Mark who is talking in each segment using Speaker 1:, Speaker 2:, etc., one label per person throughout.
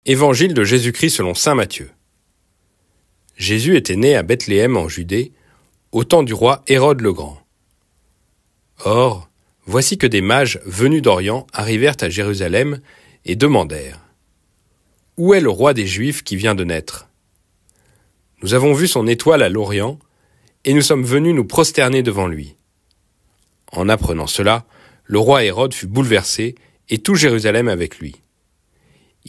Speaker 1: Évangile de Jésus-Christ selon saint Matthieu. Jésus était né à Bethléem en Judée, au temps du roi Hérode le Grand. Or, voici que des mages venus d'Orient arrivèrent à Jérusalem et demandèrent : « Où est le roi des Juifs qui vient de naître ? Nous avons vu son étoile à l'Orient, et nous sommes venus nous prosterner devant lui. » En apprenant cela, le roi Hérode fut bouleversé, et tout Jérusalem avec lui.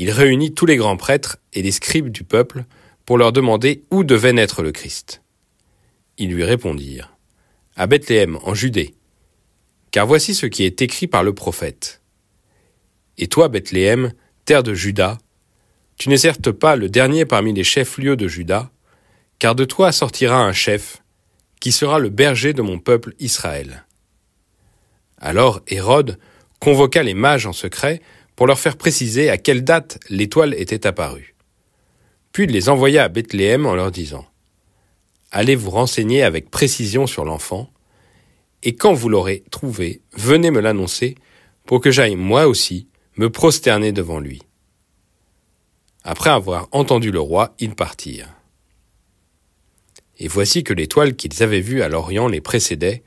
Speaker 1: Il réunit tous les grands prêtres et les scribes du peuple pour leur demander où devait naître le Christ. Ils lui répondirent : « À Bethléem, en Judée, car voici ce qui est écrit par le prophète. Et toi, Bethléem, terre de Juda, tu n'es certes pas le dernier parmi les chefs-lieux de Juda, car de toi sortira un chef, qui sera le berger de mon peuple Israël. » Alors Hérode convoqua les mages en secret pour leur faire préciser à quelle date l'étoile était apparue. Puis il les envoya à Bethléem en leur disant : « Allez vous renseigner avec précision sur l'enfant, et quand vous l'aurez trouvé, venez me l'annoncer, pour que j'aille moi aussi me prosterner devant lui. » Après avoir entendu le roi, ils partirent. Et voici que l'étoile qu'ils avaient vue à l'Orient les précédait,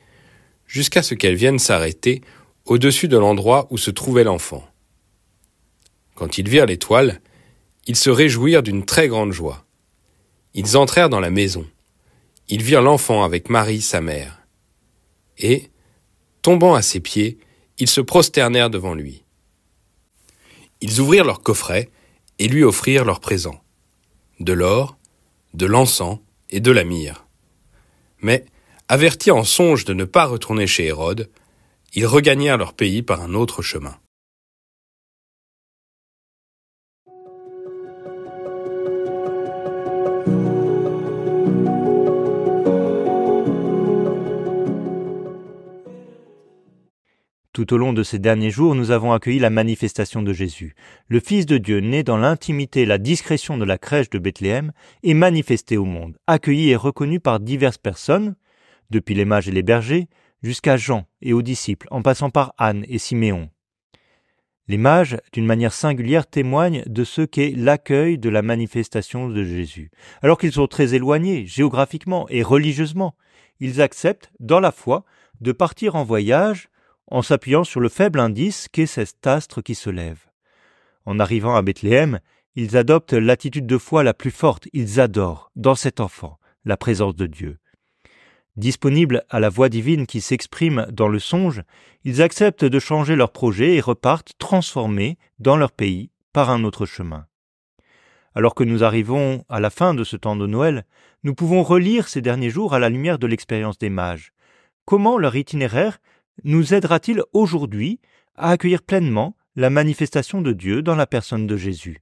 Speaker 1: jusqu'à ce qu'elle vienne s'arrêter au-dessus de l'endroit où se trouvait l'enfant. Quand ils virent l'étoile, ils se réjouirent d'une très grande joie. Ils entrèrent dans la maison. Ils virent l'enfant avec Marie, sa mère. Et, tombant à ses pieds, ils se prosternèrent devant lui. Ils ouvrirent leur coffret et lui offrirent leurs présents : de l'or, de l'encens et de la myrrhe. Mais, avertis en songe de ne pas retourner chez Hérode, ils regagnèrent leur pays par un autre chemin.
Speaker 2: Tout au long de ces derniers jours, nous avons accueilli la manifestation de Jésus. Le Fils de Dieu, né dans l'intimité et la discrétion de la crèche de Bethléem, est manifesté au monde, accueilli et reconnu par diverses personnes, depuis les mages et les bergers, jusqu'à Jean et aux disciples, en passant par Anne et Siméon. Les mages, d'une manière singulière, témoignent de ce qu'est l'accueil de la manifestation de Jésus. Alors qu'ils sont très éloignés, géographiquement et religieusement, ils acceptent, dans la foi, de partir en voyage en s'appuyant sur le faible indice qu'est cet astre qui se lève. En arrivant à Bethléem, ils adoptent l'attitude de foi la plus forte. Ils adorent, dans cet enfant, la présence de Dieu. Disponibles à la voix divine qui s'exprime dans le songe, ils acceptent de changer leur projet et repartent transformés dans leur pays par un autre chemin. Alors que nous arrivons à la fin de ce temps de Noël, nous pouvons relire ces derniers jours à la lumière de l'expérience des mages. Comment leur itinéraire nous aidera-t-il aujourd'hui à accueillir pleinement la manifestation de Dieu dans la personne de Jésus ?